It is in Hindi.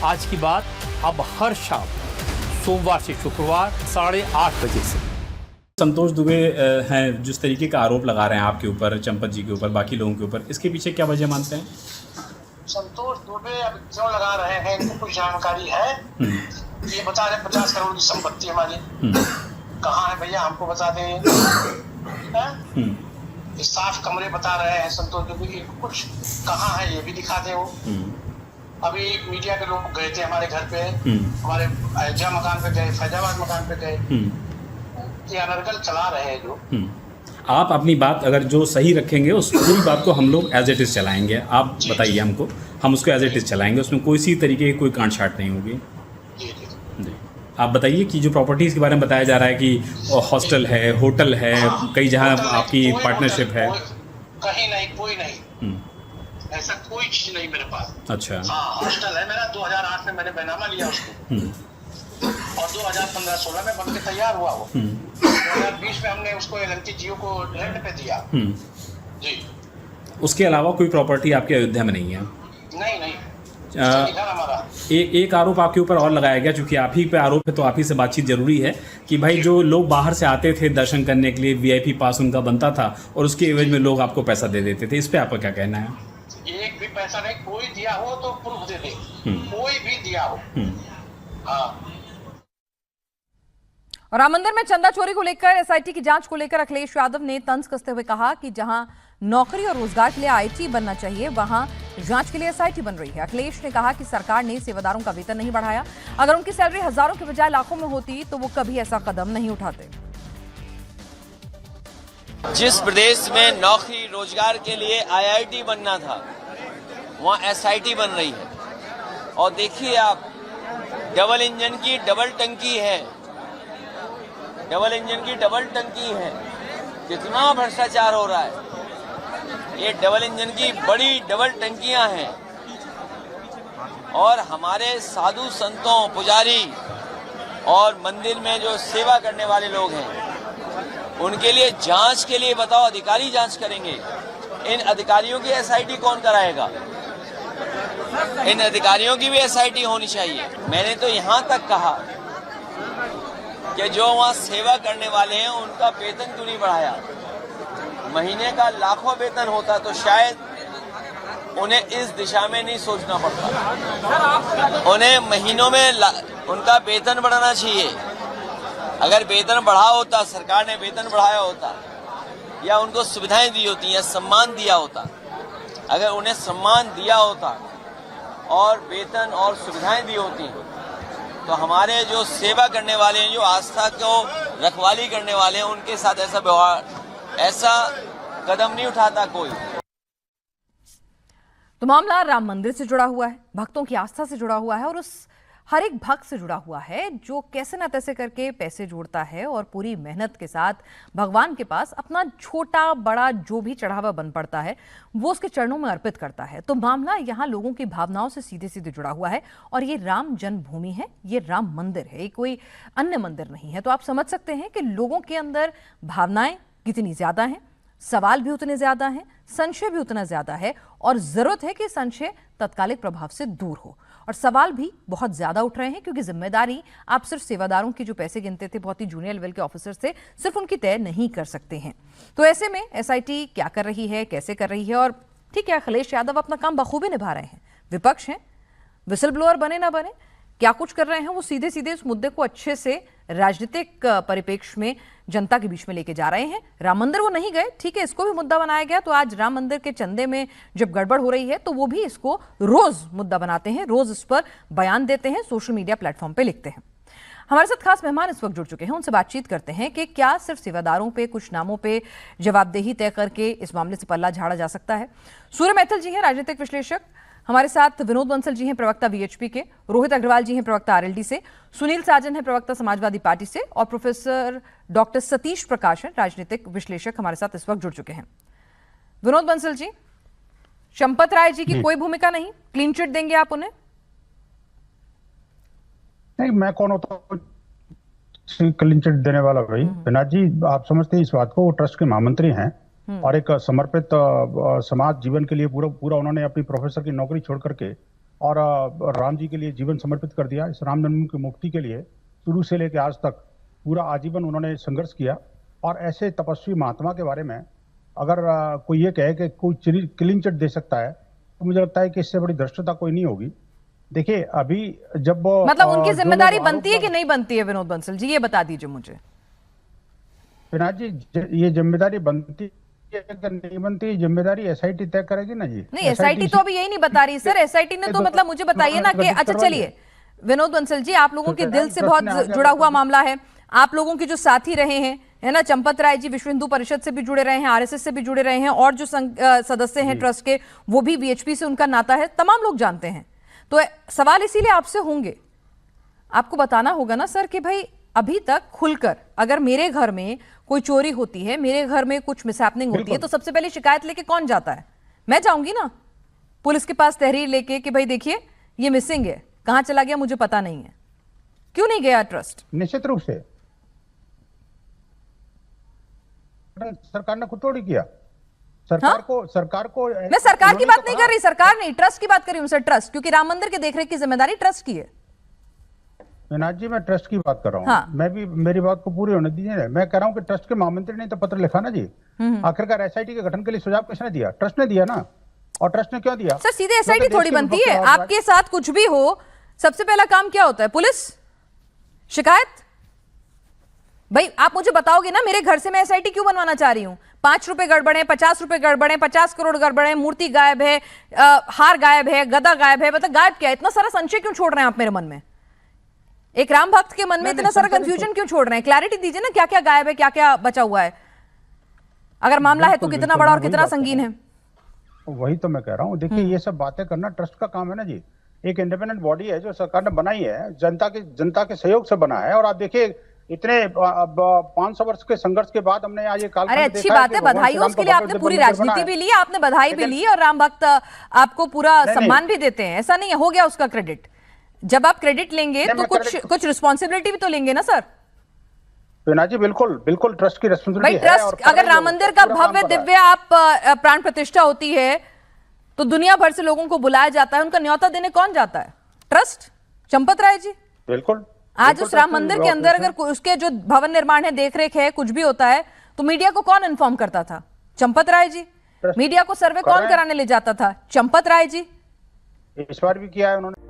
आज की बात अब हर शाम सोमवार से शुक्रवार 8:30 बजे से। संतोष दुबे हैं, जिस तरीके का आरोप लगा रहे हैं आपके ऊपर, चंपत जी के ऊपर, बाकी लोगों के ऊपर, इसके पीछे क्या वजह मानते हैं? संतोष दुबे अब क्यों लगा रहे हैं, इनको कुछ जानकारी है? ये बता रहे 50 करोड़ की संपत्ति हमारी कहाँ है भैया, हमको बता दें। ये साफ कमरे बता रहे हैं संतोष दुबे की, कुछ कहाँ है ये भी दिखा दे वो। अभी मीडिया के लोग गए थे हमारे घर पे, हमारे अयोध्या मकान पे गए, फैजाबाद मकान पे गए, ये अनर्गल चला रहे हैं जो। आप अपनी बात अगर जो सही रखेंगे उस पूरी बात को हम लोग एज इट इज़ चलाएंगे। आप बताइए हमको, हम उसको एज इट इज़ चलाएंगे, उसमें कोई सी तरीके की कोई कांट छाट नहीं होगी। जी, आप बताइए कि जो प्रॉपर्टीज़ के बारे में बताया जा रहा है कि हॉस्टल है, होटल है, कई जहाँ आपकी पार्टनरशिप है। कहीं नहीं, कोई नहीं, ऐसा कोई चीज नहीं मेरे पास। अच्छा। हाँ, हॉस्टल है मेरा, 2008 में मैंने बैनामा लिया उसको और 2015-16 में बनके तैयार हुआ वो। 2020 में हमने उसको एल&टी जियो को रेंट पे दिया। जी। उसके अलावा कोई प्रॉपर्टी आपके अयोध्या में नहीं है? नहीं। हमारा एक आरोप आपके ऊपर और लगाया गया, चूंकि आप ही पे आरोप है तो आप ही से बातचीत जरूरी है, कि भाई जो लोग बाहर से आते थे दर्शन करने के लिए, वीआईपी पास उनका बनता था और उसके एवज में लोग आपको पैसा दे देते थे। इस पे आपका क्या कहना है? एक भी पैसा नहीं, कोई दिया हो तो प्रूफ दे दे, कोई भी दिया हो। हाँ। और राम मंदिर में चंदा चोरी को लेकर एसआईटी की जांच को लेकर अखिलेश यादव ने तंज कसते हुए कहा कि जहां नौकरी और रोजगार के लिए आईटी बनना चाहिए, वहां जांच के लिए एसआईटी बन रही है। अखिलेश ने कहा कि सरकार ने सेवादारों का वेतन नहीं बढ़ाया, अगर उनकी सैलरी हजारों के बजाय लाखों में होती तो वो कभी ऐसा कदम नहीं उठाते। जिस प्रदेश में नौकरी रोजगार के लिए आईआईटी बनना था, वहां एसआईटी बन रही है। और देखिए आप, डबल इंजन की डबल टंकी है, डबल इंजन की डबल टंकी है, कितना भ्रष्टाचार हो रहा है। ये डबल इंजन की बड़ी डबल टंकियां हैं और हमारे साधु संतों, पुजारी और मंदिर में जो सेवा करने वाले लोग हैं, उनके लिए जांच के लिए बताओ, अधिकारी जांच करेंगे। इन अधिकारियों की एसआईटी कौन कराएगा? इन अधिकारियों की भी एसआईटी होनी चाहिए। मैंने तो यहां तक कहा कि जो वहां सेवा करने वाले हैं उनका वेतन क्यों नहीं बढ़ाया? महीने का लाखों वेतन होता तो शायद उन्हें इस दिशा में नहीं सोचना पड़ता। उन्हें महीनों में उनका वेतन बढ़ाना चाहिए। अगर वेतन बढ़ा होता, सरकार ने वेतन बढ़ाया होता या उनको सुविधाएं दी होती या सम्मान दिया होता, अगर उन्हें सम्मान दिया होता और वेतन और सुविधाएं दी होती, तो हमारे जो सेवा करने वाले हैं, जो आस्था को रखवाली करने वाले हैं, उनके साथ ऐसा व्यवहार, ऐसा कदम नहीं उठाता कोई। तो मामला राम मंदिर से जुड़ा हुआ है, भक्तों की आस्था से जुड़ा हुआ है और उस हर एक भक्त से जुड़ा हुआ है जो कैसे न तैसे करके पैसे जोड़ता है और पूरी मेहनत के साथ भगवान के पास अपना छोटा बड़ा जो भी चढ़ावा बन पड़ता है वो उसके चरणों में अर्पित करता है। तो मामला यहाँ लोगों की भावनाओं से सीधे सीधे जुड़ा हुआ है और ये राम जन्मभूमि है, ये राम मंदिर है, ये कोई अन्य मंदिर नहीं है। तो आप समझ सकते हैं कि लोगों के अंदर भावनाएं कितनी ज्यादा हैं, सवाल भी उतने ज्यादा हैं, संशय भी उतना ज्यादा है और जरूरत है कि संशय तत्कालिक प्रभाव से दूर हो। और सवाल भी बहुत ज्यादा उठ रहे हैं क्योंकि जिम्मेदारी आप सिर्फ सेवादारों की जो पैसे गिनते थे, बहुत ही जूनियर लेवल के ऑफिसर से, सिर्फ उनकी तय नहीं कर सकते हैं। तो ऐसे में एसआईटी क्या कर रही है, कैसे कर रही है? और ठीक है, अखिलेश यादव अपना काम बखूबी निभा रहे हैं, विपक्ष हैं, विसल ब्लोअर बने ना बने, क्या कुछ कर रहे हैं वो सीधे सीधे इस मुद्दे को अच्छे से राजनीतिक परिप्रेक्ष्य में जनता के बीच में लेके जा रहे हैं। राम मंदिर वो नहीं गए, ठीक है, इसको भी मुद्दा बनाया गया, तो आज राम मंदिर के चंदे में जब गड़बड़ हो रही है तो वो भी इसको रोज मुद्दा बनाते हैं, रोज इस पर बयान देते हैं, सोशल मीडिया प्लेटफॉर्म पे लिखते हैं। हमारे साथ खास मेहमान इस वक्त जुड़ चुके हैं, उनसे बातचीत करते हैं कि क्या सिर्फ सेवादारों पे, कुछ नामों पे जवाबदेही तय करके इस मामले से पल्ला झाड़ा जा सकता है। सूर्य मैथिल जी हैं राजनीतिक विश्लेषक, हमारे साथ विनोद बंसल जी हैं प्रवक्ता वीएचपी के, रोहित अग्रवाल जी हैं प्रवक्ता आरएलडी से, सुनील साजन है प्रवक्ता समाजवादी पार्टी से और प्रोफेसर डॉक्टर सतीश प्रकाश हैं राजनीतिक विश्लेषक हमारे साथ इस वक्त जुड़ चुके हैं। विनोद बंसल जी, चंपत राय जी की कोई भूमिका नहीं, क्लीन चिट देंगे आप उन्हें? नहीं, मैं कौन होता क्लीन चिट देने वाला भाई? विनाथ जी, आप समझते हैं इस बात को, वो ट्रस्ट के महामंत्री हैं और एक समर्पित समाज जीवन के लिए पूरा उन्होंने अपनी प्रोफेसर की नौकरी छोड़ करके और राम जी के लिए जीवन समर्पित कर दिया। इस रामजन्मभूमि की मुक्ति के लिए शुरू से लेकर आज तक पूरा आजीवन उन्होंने संघर्ष किया। और ऐसे तपस्वी महात्मा के बारे में अगर कोई ये कहे कि कोई क्लीन चिट दे सकता है, तो मुझे लगता है कि इससे बड़ी धृष्टता कोई नहीं होगी। देखिए अभी जब मतलब उनकी जिम्मेदारी बनती है कि नहीं बनती है विनोद बंसल जी, ये बता दीजिए मुझे। विनायक जी, ये जिम्मेदारी बनती है कि नहीं बनती, जिम्मेदारी एसआईटी तय करेगी ना जी। नहीं, एसआईटी तो अभी यही नहीं बता रही सर। एसआईटी ने तो मतलब मुझे बताइए ना कि अच्छा चलिए विनोद बंसल जी, आप लोगों के दिल से बहुत जुड़ा हुआ मामला है। आप लोगों के जो साथी रहे हैं, है ना, चंपत राय जी विश्व हिंदू परिषद से भी जुड़े रहे हैं, आरएसएस से भी जुड़े रहे हैं, और जो सदस्य हैं ट्रस्ट के वो भी वीएचपी से उनका नाता है, तमाम लोग जानते हैं। तो सवाल इसीलिए आपसे होंगे, आपको बताना होगा ना सर कि भाई अभी तक खुलकर अगर मेरे घर में कोई चोरी होती है, मेरे घर में कुछ मिसहैपनिंग होती है, तो सबसे पहले शिकायत लेके कौन जाता है? मैं जाऊंगी ना पुलिस के पास तहरीर लेके कि भाई देखिए ये मिसिंग है, कहां चला गया मुझे पता नहीं है। क्यों नहीं गया ट्रस्ट? निश्चित रूप से सरकार ने खुद थोड़ी किया। सरकार को मैं सरकार की बात नहीं कर रही, सरकार नहीं, ट्रस्ट की बात कर रही हूं सर। ट्रस्ट, क्योंकि राम मंदिर के देखरेख की जिम्मेदारी ट्रस्ट की है। विनायक जी, मैं ट्रस्ट की बात कर रहा हूँ। हाँ। मैं भी, मेरी बात को पूरी होने दीजिए। मैं कह रहा हूँ कि ट्रस्ट के महामंत्री ने तो पत्र लिखा ना जी। आखिरकार एसआईटी के गठन के लिए सुझाव किसने दिया? ट्रस्ट ने दिया ना। और ट्रस्ट ने क्यों दिया? सर सीधे एसआईटी थोड़ी बनती है। आपके साथ कुछ भी हो, सबसे पहला काम क्या होता है? पुलिस, शिकायत। भाई आप मुझे बताओगे ना, मेरे घर से मैं एसआईटी क्यों बनवाना चाह रही हूं? 5 रुपए गड़बड़े, 50 रुपए गड़बड़े, 50 करोड़ गड़बड़े, मूर्ति गायब है, हार गायब है, गदा गायब है, मतलब गायब क्या है? इतना सारा संशय क्यों छोड़ रहे हैं आप मेरे मन में? एक राम भक्त के मन में इतना सारा कंफ्यूजन क्यों छोड़ रहे हैं? क्लैरिटी दीजिए ना, क्या क्या गायब है, क्या क्या बचा हुआ है। अगर मामला है तो कितना बड़ा और कितना संगीन है? वही तो मैं कह रहा हूँ। देखिए ये सब बातें करना ट्रस्ट का काम है ना जी। एक इंडिपेंडेंट बॉडी है जो सरकार ने बनाई है, जनता के सहयोग से बना है। और आप देखिए इतने 500 वर्ष के संघर्ष के बाद हमने आज ये काल। अरे अच्छी बात है, बधाई हो उसके लिए। आपने पूरी राजनीति भी ली, आपने बधाई भी ली, और राम भक्त आपको पूरा सम्मान भी देते हैं। ऐसा नहीं है, हो गया उसका क्रेडिट। जब आप क्रेडिट लेंगे तो कुछ रिस्पॉन्सिबिलिटी भी तो लेंगे ना सर। जी बिल्कुल ट्रस्ट की रिस्पॉन्सिबिलिटी है। ट्रस्ट, अगर राम मंदिर का भव्य दिव्य आप प्राण प्रतिष्ठा होती है तो दुनिया भर से लोगों को बुलाया जाता है, उनका न्योता देने कौन जाता है? ट्रस्ट, चंपत राय जी। बिल्कुल। आज उस राम मंदिर के अंदर अगर उसके जो भवन निर्माण है, देखरेख है, कुछ भी होता है तो मीडिया को कौन इन्फॉर्म करता था? चंपत राय जी। मीडिया को सर्वे कौन कराने ले जाता था? चंपत राय जी। इस बार भी किया है उन्होंने।